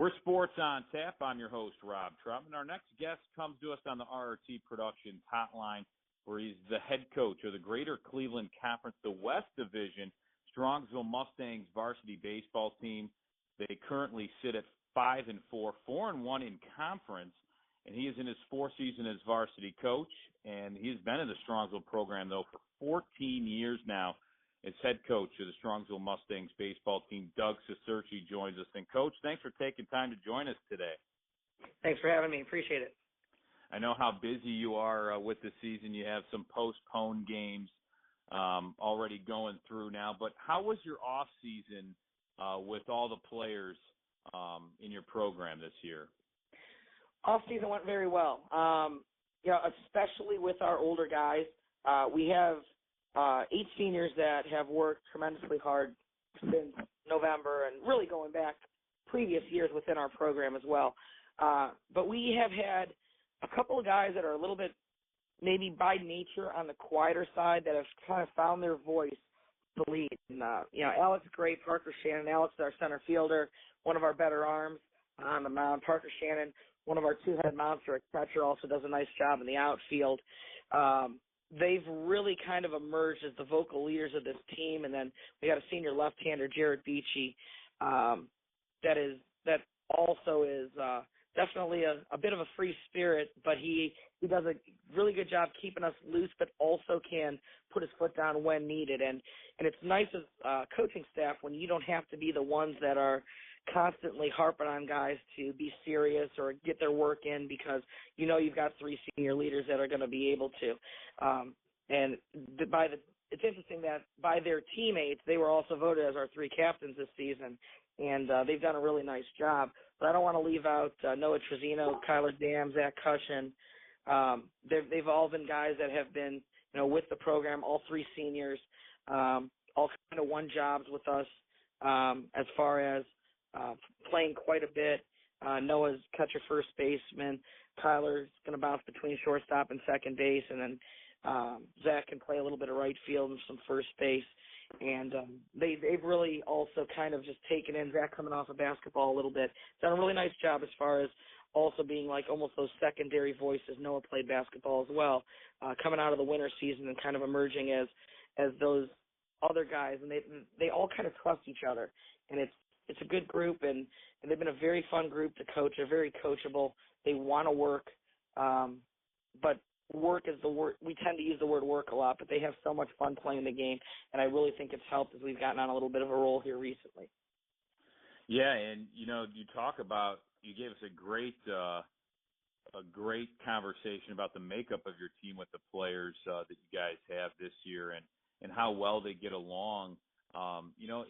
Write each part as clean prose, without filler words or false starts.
We're Sports on Tap. I'm your host, Rob Trautman. Our next guest comes to us on the RRT Productions Hotline, where he's the head coach of the Greater Cleveland Conference, the West Division, Strongsville Mustangs varsity baseball team. They currently sit at 5-4, 4-1 in conference, and he is in his fourth season as varsity coach, and he's been in the Strongsville program, though, for 14 years now. As head coach of the Strongsville Mustangs baseball team, Doug Cicerchi joins us. And, Coach, thanks for taking time to join us today. Thanks for having me. Appreciate it. I know how busy you are with the season. You have some postponed games already going through now. But how was your off season with all the players in your program this year? Off season went very well. Especially with our older guys. We have 8 seniors that have worked tremendously hard since November and really going back previous years within our program as well. But we have had a couple of guys that are a little bit maybe by nature on the quieter side that have kind of found their voice to lead. And, Alex Gray, Parker Shannon. Alex is our center fielder, one of our better arms on the mound. Parker Shannon, one of our two-head monster at catcher, also does a nice job in the outfield. They've really kind of emerged as the vocal leaders of this team, and then we got a senior left-hander, Jared Beachy, that also is definitely a bit of a free spirit, but he does a really good job keeping us loose, but also can put his foot down when needed. And it's nice as coaching staff when you don't have to be the ones that are constantly harping on guys to be serious or get their work in, because you've got 3 senior leaders that are going to be able to. It's interesting that by their teammates, they were also voted as our 3 captains this season, and they've done a really nice job. But I don't want to leave out Noah Trezino, Kyler Dam, Zach Cushion. They've all been guys that have been with the program, all 3 seniors, all kind of won jobs with us as far as playing quite a bit. Noah's catcher, first baseman. Kyler's going to bounce between shortstop and second base, and then Zach can play a little bit of right field and some first base. And they've really also kind of just taken in Zach coming off of basketball a little bit. Done a really nice job as far as also being like almost those secondary voices. Noah played basketball as well, coming out of the winter season and kind of emerging as those other guys. And they all kind of trust each other. And it's a good group, and they've been a very fun group to coach. They're very coachable. They want to work, but work is the word. We tend to use the word work a lot, but they have so much fun playing the game, and I really think it's helped as we've gotten on a little bit of a roll here recently. Yeah, and you gave us a great conversation about the makeup of your team with the players that you guys have this year, and how well they get along.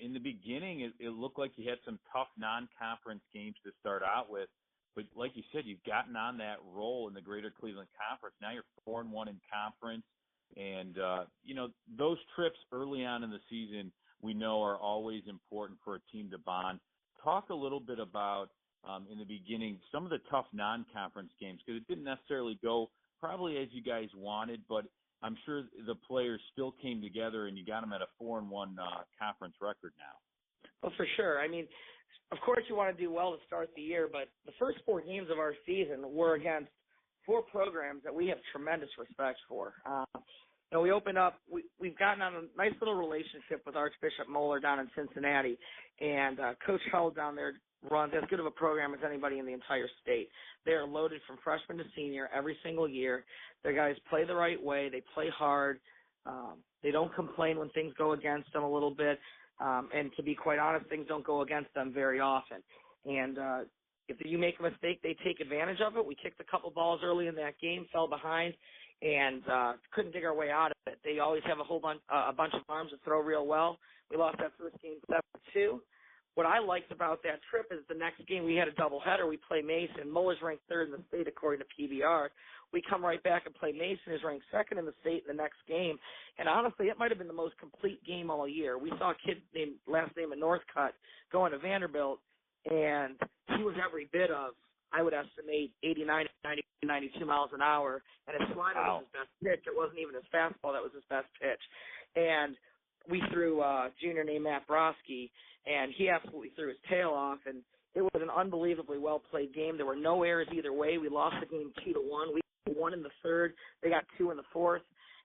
In the beginning, it looked like you had some tough non-conference games to start out with, but like you said, you've gotten on that roll in the Greater Cleveland Conference. Now you're 4-1 in conference, and those trips early on in the season we know are always important for a team to bond. Talk a little bit about in the beginning some of the tough non-conference games, because it didn't necessarily go probably as you guys wanted, but I'm sure the players still came together and you got them at a 4-1 conference record now. Well, for sure. I mean, of course you want to do well to start the year, but the first 4 games of our season were against 4 programs that we have tremendous respect for. We opened up, we've gotten on a nice little relationship with Archbishop Moeller down in Cincinnati, and Coach Hull down there runs as good of a program as anybody in the entire state. They are loaded from freshman to senior every single year. Their guys play the right way. They play hard. They don't complain when things go against them a little bit. And to be quite honest, things don't go against them very often. And if you make a mistake, they take advantage of it. We kicked a couple balls early in that game, fell behind, and couldn't dig our way out of it. They always have a bunch of arms that throw real well. We lost that first game 7-2. What I liked about that trip is the next game we had a doubleheader. We play Mason. Muller's ranked 3rd in the state according to PBR. We come right back and play Mason, who's ranked 2nd in the state in the next game. And honestly, it might have been the most complete game all year. We saw a kid named last name of Northcutt going to Vanderbilt, and he was every bit of, I would estimate, 89, 90, 92 miles an hour. And his slider was his best pitch. It wasn't even his fastball that was his best pitch. And we threw a junior named Matt Broski, and he absolutely threw his tail off, and It was an unbelievably well-played game. There were no errors either way. We lost the game 2-1. We won in the third. They got 2 in the fourth,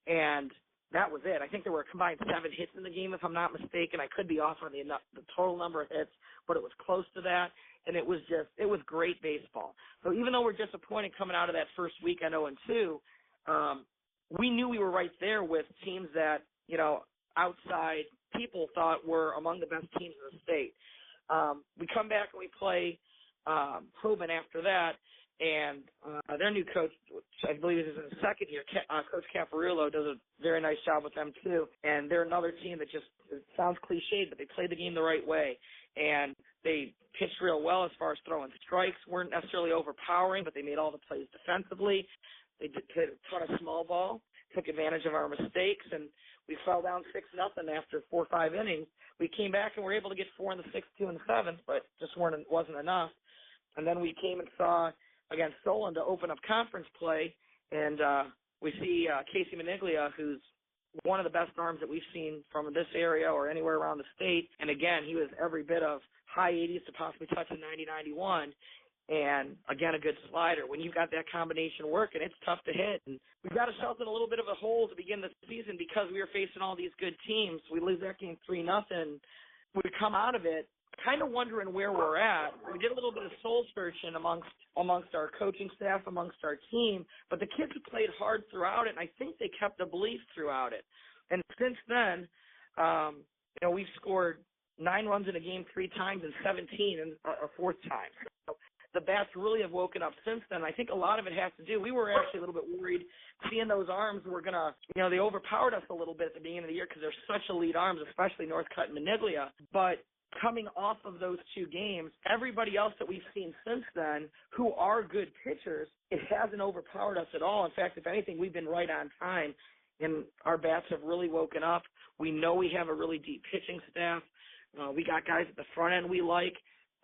and that was it. I think there were a combined 7 hits in the game, if I'm not mistaken. I could be off on the total number of hits, but it was close to that, and it was great baseball. So even though we're disappointed coming out of that first week on 0-2, we knew we were right there with teams that, outside people thought were among the best teams in the state. We come back and we play Trautman after that, and their new coach, which I believe is in his second year, Coach Caparulo, does a very nice job with them too. And they're another team that just, it sounds cliched, but they play the game the right way. And they pitched real well as far as throwing strikes, weren't necessarily overpowering, but they made all the plays defensively. They hit a ton of small ball, took advantage of our mistakes, and we fell down 6-0 after 4 or 5 innings. We came back and were able to get 4 in the 6th, 2 in the 7th, but just wasn't enough. And then we came and saw against Solon to open up conference play, and we see Casey Maniglia, who's one of the best arms that we've seen from this area or anywhere around the state. And again, he was every bit of high 80s to possibly touching 90, 91. And again, a good slider. When you've got that combination working, it's tough to hit. And we got ourselves in a little bit of a hole to begin the season because we were facing all these good teams. We lose that game 3-0. We come out of it kind of wondering where we're at. We did a little bit of soul searching amongst our coaching staff, amongst our team, but the kids have played hard throughout it, and I think they kept the belief throughout it. And since then, we've scored 9 runs in a game 3 times and 17 in a 4th time. So the bats really have woken up since then. I think a lot of it has to do, we were actually a little bit worried seeing those arms were going to, they overpowered us a little bit at the beginning of the year because they're such elite arms, especially Northcutt and Maniglia. But coming off of those 2 games, everybody else that we've seen since then who are good pitchers, it hasn't overpowered us at all. In fact, if anything, we've been right on time, and our bats have really woken up. We know we have a really deep pitching staff. We got guys at the front end we like,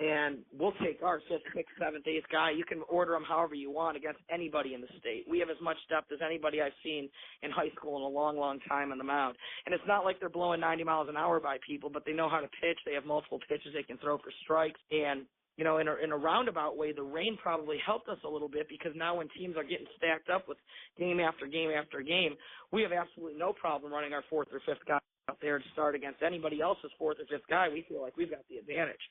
and we'll take our 5th, 6th, 7th, 8th guy. You can order them however you want against anybody in the state. We have as much depth as anybody I've seen in high school in a long, long time on the mound. And it's not like they're blowing 90 miles an hour by people, but they know how to pitch. They have multiple pitches they can throw for strikes. And, in a roundabout way, the rain probably helped us a little bit because now when teams are getting stacked up with game after game after game, we have absolutely no problem running our 4th or 5th guy out there to start against anybody else's 4th or 5th guy. We feel like we've got the advantage.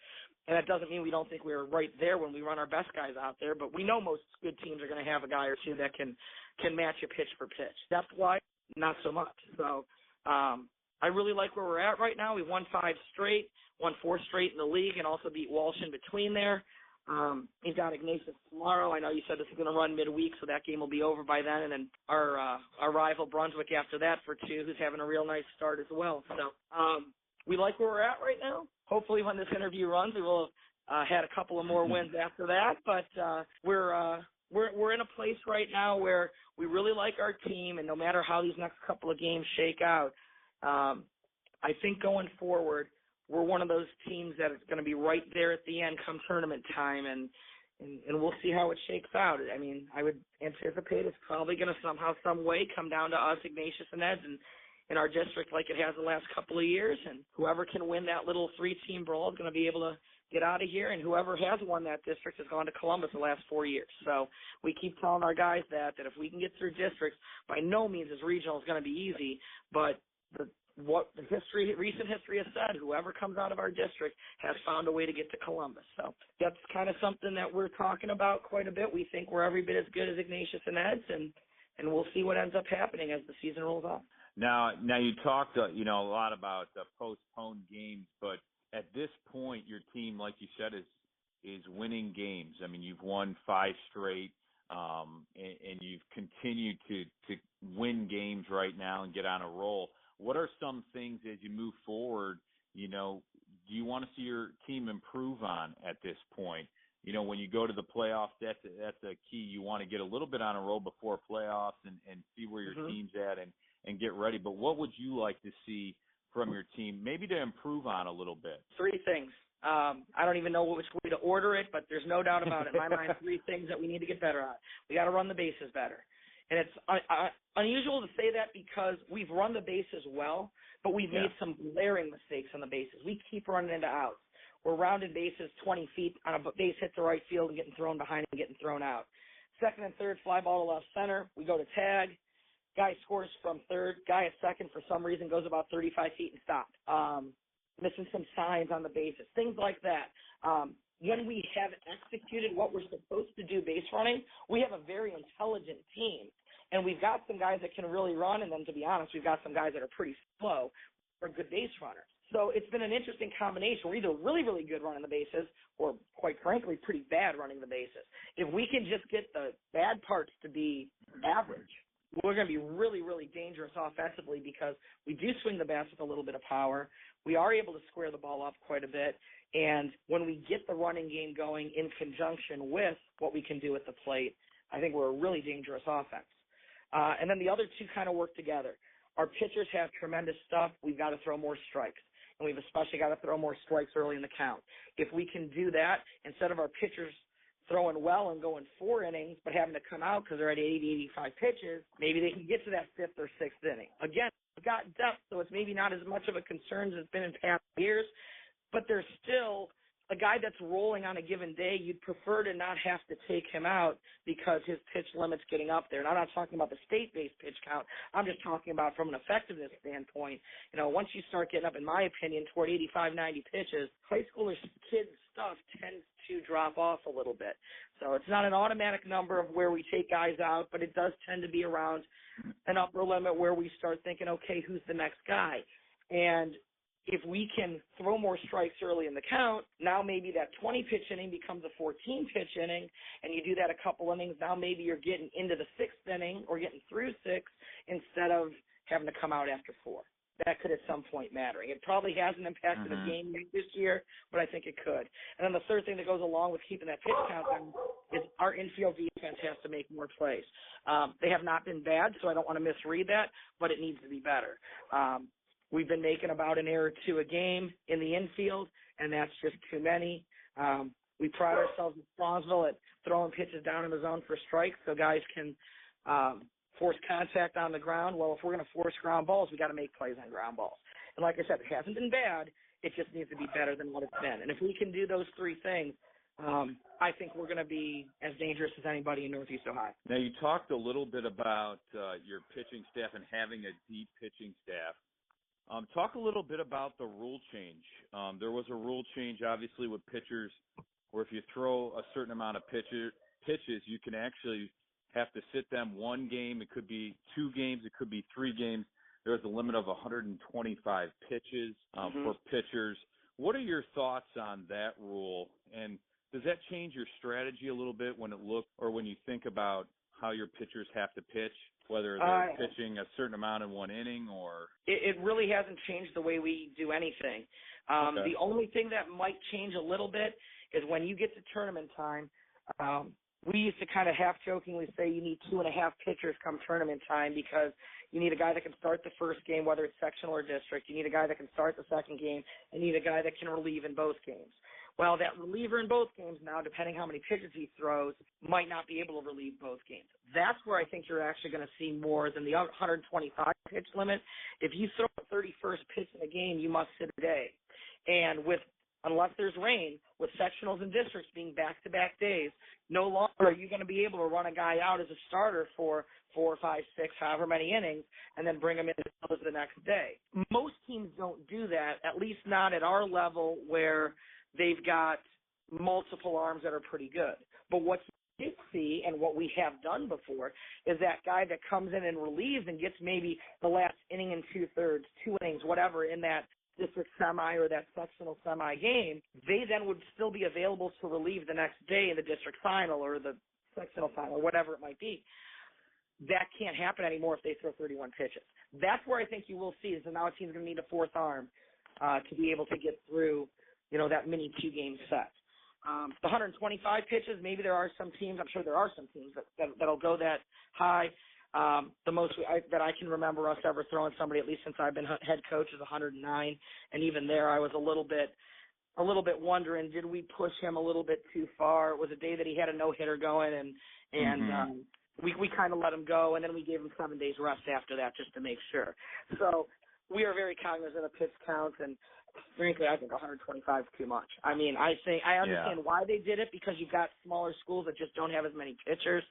And that doesn't mean we don't think we're right there when we run our best guys out there, but we know most good teams are going to have a guy or 2 that can match you pitch for pitch. Depth-wise, not so much. So I really like where we're at right now. We won 5 straight, won 4 straight in the league, and also beat Walsh in between there. He's got Ignatius tomorrow. I know you said this is going to run midweek, so that game will be over by then. And then our rival Brunswick after that for 2, who's having a real nice start as well. So we like where we're at right now. Hopefully when this interview runs, we will have had a couple of more wins after that. But we're in a place right now where we really like our team, and no matter how these next couple of games shake out, I think going forward, we're one of those teams that is going to be right there at the end come tournament time, and we'll see how it shakes out. I mean, I would anticipate it's probably going to somehow, some way come down to us, Ignatius and Eds, and in our district like it has the last couple of years, and whoever can win that little 3-team brawl is going to be able to get out of here, and whoever has won that district has gone to Columbus the last 4 years. So we keep telling our guys that if we can get through districts, by no means is regional is going to be easy, but recent history has said, whoever comes out of our district has found a way to get to Columbus. So that's kind of something that we're talking about quite a bit. We think we're every bit as good as Ignatius and Eds, and we'll see what ends up happening as the season rolls on. Now you talked, a lot about postponed games, but at this point, your team, like you said, is winning games. I mean, you've won 5 straight, and you've continued to win games right now and get on a roll. What are some things as you move forward, do you want to see your team improve on at this point? When you go to the playoffs, that's a key. You want to get a little bit on a roll before playoffs and see where your team's at and get ready. But what would you like to see from your team, maybe to improve on a little bit? 3 things. I don't even know which way to order it, but there's no doubt about it. In my mind, 3 things that we need to get better at. We got to run the bases better. And it's unusual to say that because we've run the bases well, but we've made some glaring mistakes on the bases. We keep running into outs. we're rounding bases 20 feet on a base hit to right field and getting thrown behind and getting thrown out. Second and third, fly ball to left center. We go to tag. Guy scores from third. Guy at second, for some reason, goes about 35 feet and stopped. Missing some signs on the bases, things like that. When we have executed what we're supposed to do base running, we have a very intelligent team. And we've got some guys that can really run, and then, to be honest, we've got some guys that are pretty slow or good base runners. So it's been an interesting combination. We're either really, really good running the bases or, quite frankly, pretty bad running the bases. If we can just get the bad parts to be average, we're going to be really, really dangerous offensively because we do swing the bats with a little bit of power. We are able to square the ball up quite a bit. And when we get the running game going in conjunction with what we can do at the plate, I think we're a really dangerous offense. And then the other two kind of work together. Our pitchers have tremendous stuff. We've got to throw more strikes. And we've especially got to throw more strikes early in the count. If we can do that, instead of our pitchers throwing well and going 4 innings, but having to come out because they're at 80, 85 pitches, maybe they can get to that 5th or 6th inning. Again, we've got depth, so it's maybe not as much of a concern as it's been in past years, but there's still a guy that's rolling on a given day. You'd prefer to not have to take him out because his pitch limit's getting up there. And I'm not talking about the state-based pitch count. I'm just talking about from an effectiveness standpoint. You know, once you start getting up, in my opinion, toward 85, 90 pitches, high schoolers' kids' stuff tends to drop off a little bit. So it's not an automatic number of where we take guys out, but it does tend to be around an upper limit where we start thinking, okay, who's the next guy? And if we can throw more strikes early in the count, now maybe that 20-pitch inning becomes a 14-pitch inning, and you do that a couple innings. Now maybe you're getting into the 6th inning or getting through 6 instead of having to come out after 4. That could at some point matter. It probably hasn't impacted the game this year, but I think it could. And then the third thing that goes along with keeping that pitch count down is our infield defense has to make more plays. They have not been bad, so I don't want to misread that, but it needs to be better. We've been making about an error or two a game in the infield, and that's just too many. We pride ourselves in Strongsville at throwing pitches down in the zone for strikes so guys can force contact on the ground. Well, if we're going to force ground balls, we got to make plays on ground balls. And like I said, it hasn't been bad. It just needs to be better than what it's been. And if we can do those 3 things, I think we're going to be as dangerous as anybody in Northeast Ohio. Now, you talked a little bit about your pitching staff and having a deep pitching staff. Talk a little bit about the rule change. There was a rule change, obviously, with pitchers where if you throw a certain amount of pitches, you can actually have to sit them 1 game. It could be 2 games. It could be 3 games. There's a limit of 125 pitches for pitchers. What are your thoughts on that rule? And does that change your strategy a little bit when you think about how your pitchers have to pitch, whether they're pitching a certain amount in 1 inning or? It really hasn't changed the way we do anything. The only thing that might change a little bit is when you get to tournament time, we used to kind of half-jokingly say you need 2.5 pitchers come tournament time because you need a guy that can start the first game, whether it's sectional or district. You need a guy that can start the second game, and you need a guy that can relieve in both games. Well, that reliever in both games now, depending how many pitches he throws, might not be able to relieve both games. That's where I think you're actually going to see more than the 125 pitch limit. If you throw a 31st pitch in a game, you must sit a day. And unless there's rain, with sectionals and districts being back-to-back days, no longer are you going to be able to run a guy out as a starter for 4, 5, 6, however many innings, and then bring him in the next day. Most teams don't do that, at least not at our level where they've got multiple arms that are pretty good. But what you did see and what we have done before is that guy that comes in and relieves and gets maybe the last inning and 2/3, 2 innings, whatever, in that district semi or that sectional semi game, they then would still be available to relieve the next day in the district final or the sectional final or whatever it might be. That can't happen anymore if they throw 31 pitches. That's where I think you will see is that now a team's going to need a 4th arm to be able to get through, that mini 2-game set. The 125 pitches, maybe there are some teams, I'm sure there are some teams that'll go that high. The most that I can remember us ever throwing somebody, at least since I've been head coach, is 109. And even there, I was a little bit wondering, did we push him a little bit too far? It was a day that he had a no-hitter going, and we kind of let him go, and then we gave him 7 days rest after that just to make sure. So we are very cognizant of pitch counts, and frankly, I think 125 is too much. I mean, I understand why they did it, because you've got smaller schools that just don't have as many pitchers.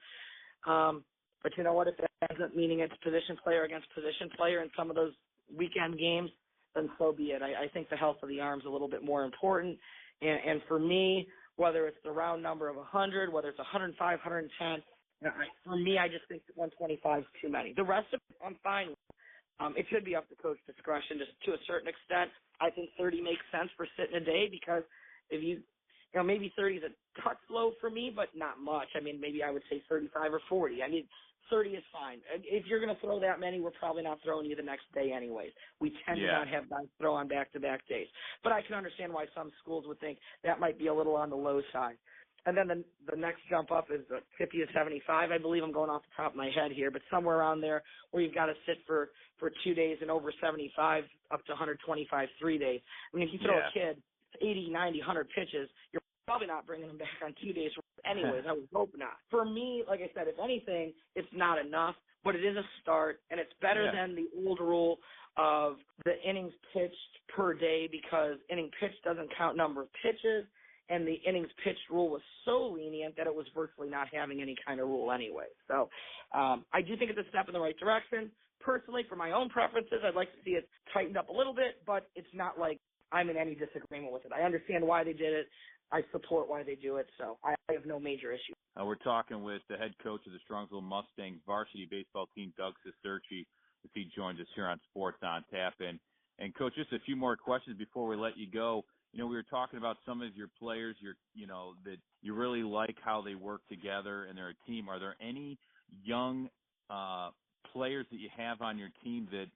But you know what? If it ends up meaning it's position player against position player in some of those weekend games, then so be it. I think the health of the arm is a little bit more important. And for me, whether it's the round number of 100, whether it's 105, 110, for me, I just think that 125 is too many. The rest of it, I'm fine with. It should be up to coach discretion just to a certain extent. I think 30 makes sense for sitting a day, because if you maybe 30 is a touch low for me, but not much. I mean, maybe I would say 35 or 40. I mean, 30 is fine. If you're going to throw that many, we're probably not throwing you the next day anyways. We tend to not have guys throw on back-to-back days. But I can understand why some schools would think that might be a little on the low side. And then the next jump up is 50 to 75. I believe I'm going off the top of my head here, but somewhere around there where you've got to sit for 2 days and over 75 up to 125 3 days. I mean, if you throw a kid 80, 90, 100 pitches, you're probably not bringing them back on 2 days anyways. I would hope not. For me, like I said, if anything, it's not enough, but it is a start, and it's better than the old rule of the innings pitched per day, because inning pitched doesn't count number of pitches, and the innings pitched rule was so lenient that it was virtually not having any kind of rule anyway. So I do think it's a step in the right direction. Personally, for my own preferences, I'd like to see it tightened up a little bit, but it's not like I'm in any disagreement with it. I understand why they did it. I support why they do it, so I have no major issue. We're talking with the head coach of the Strongsville Mustangs varsity baseball team, Doug Cicerchi, as he joins us here on Sports on Tap. And Coach, just a few more questions before we let you go. We were talking about some of your players, that you really like how they work together and they're a team. Are there any young players that you have on your team that,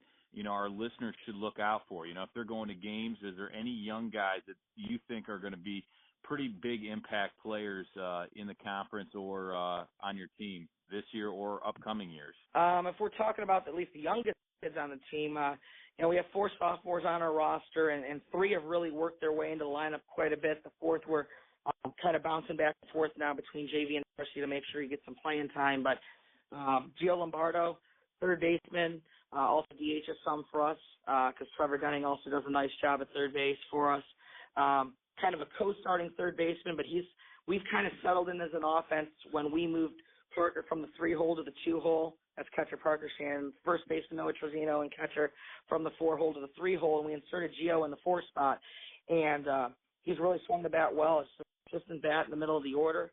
our listeners should look out for? If they're going to games, is there any young guys that you think are going to be pretty big impact players in the conference or on your team this year or upcoming years? If we're talking about at least the youngest kids on the team, we have 4 sophomores on our roster, and 3 have really worked their way into the lineup quite a bit. The 4th, we're kind of bouncing back and forth now between JV and varsity to make sure he gets some playing time. But Gio Lombardo, third baseman, also DHs some for us, because Trevor Denning also does a nice job at third base for us. Kind of a co-starting third baseman, but we've kind of settled in as an offense when we moved Parker from the 3-hole to the 2-hole. That's catcher Parker Shannon, first baseman Noah Trevino, and catcher from the 4-hole to the 3-hole, and we inserted Gio in the 4 spot. And he's really swung the bat well. It's a consistent bat in the middle of the order.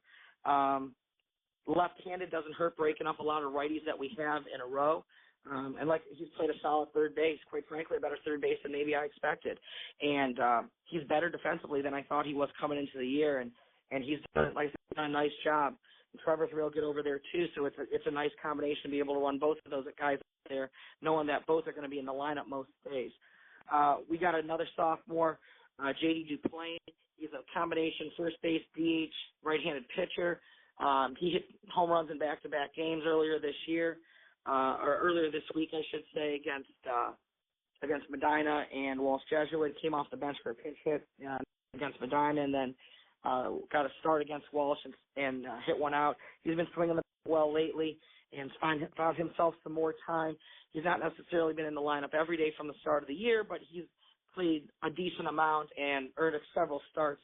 Left-handed doesn't hurt, breaking up a lot of righties that we have in a row. And he's played a solid third base, quite frankly, a better third base than maybe I expected. And he's better defensively than I thought he was coming into the year, and he's done a nice job. And Trevor's real good over there too, so it's a nice combination to be able to run both of those guys out there, knowing that both are going to be in the lineup most days. We got another sophomore, J.D. Duplain. He's a combination first base, DH, right-handed pitcher. He hit home runs in back-to-back games earlier this year. Or earlier this week, I should say, against Medina and Walsh Jesuit. Came off the bench for a pinch hit against Medina, and then got a start against Walsh and hit one out. He's been swinging the bat well lately and found himself some more time. He's not necessarily been in the lineup every day from the start of the year, but he's played a decent amount and earned several starts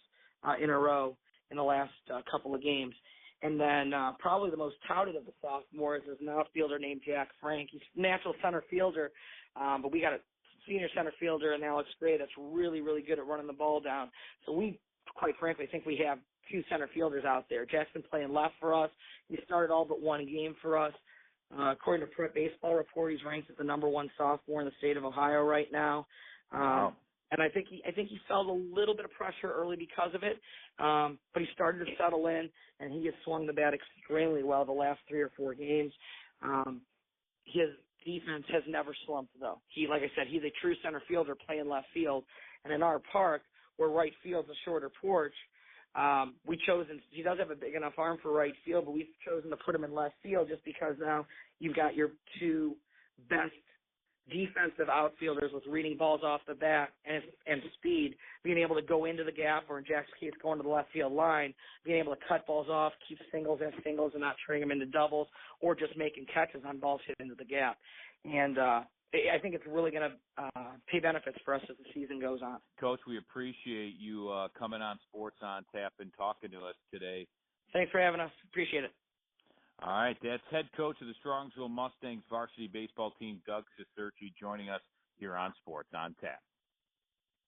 in a row in the last couple of games. And then probably the most touted of the sophomores is an outfielder named Jack Frank. He's a natural center fielder, but we got a senior center fielder in Alex Gray that's really, really good at running the ball down. So we, quite frankly, think we have 2 center fielders out there. Jack's been playing left for us. He started all but 1 game for us. According to Pro Baseball Report, he's ranked as the #1 sophomore in the state of Ohio right now. Wow. And I think he felt a little bit of pressure early because of it, but he started to settle in, and he has swung the bat extremely well the last 3 or 4 games. His defense has never slumped, though. Like I said, he's a true center fielder playing left field, and in our park, where right field's a shorter porch, he does have a big enough arm for right field, but we've chosen to put him in left field just because now you've got your 2 best defensive outfielders with reading balls off the bat and speed, being able to go into the gap, or in Jack's case, going to the left field line, being able to cut balls off, keep singles as singles and not turning them into doubles, or just making catches on balls hit into the gap. And I think it's really going to pay benefits for us as the season goes on. Coach, we appreciate you coming on Sports on Tap and talking to us today. Thanks for having us. Appreciate it. All right, that's head coach of the Strongsville Mustangs varsity baseball team, Doug Cicerchi, joining us here on Sports on Tap.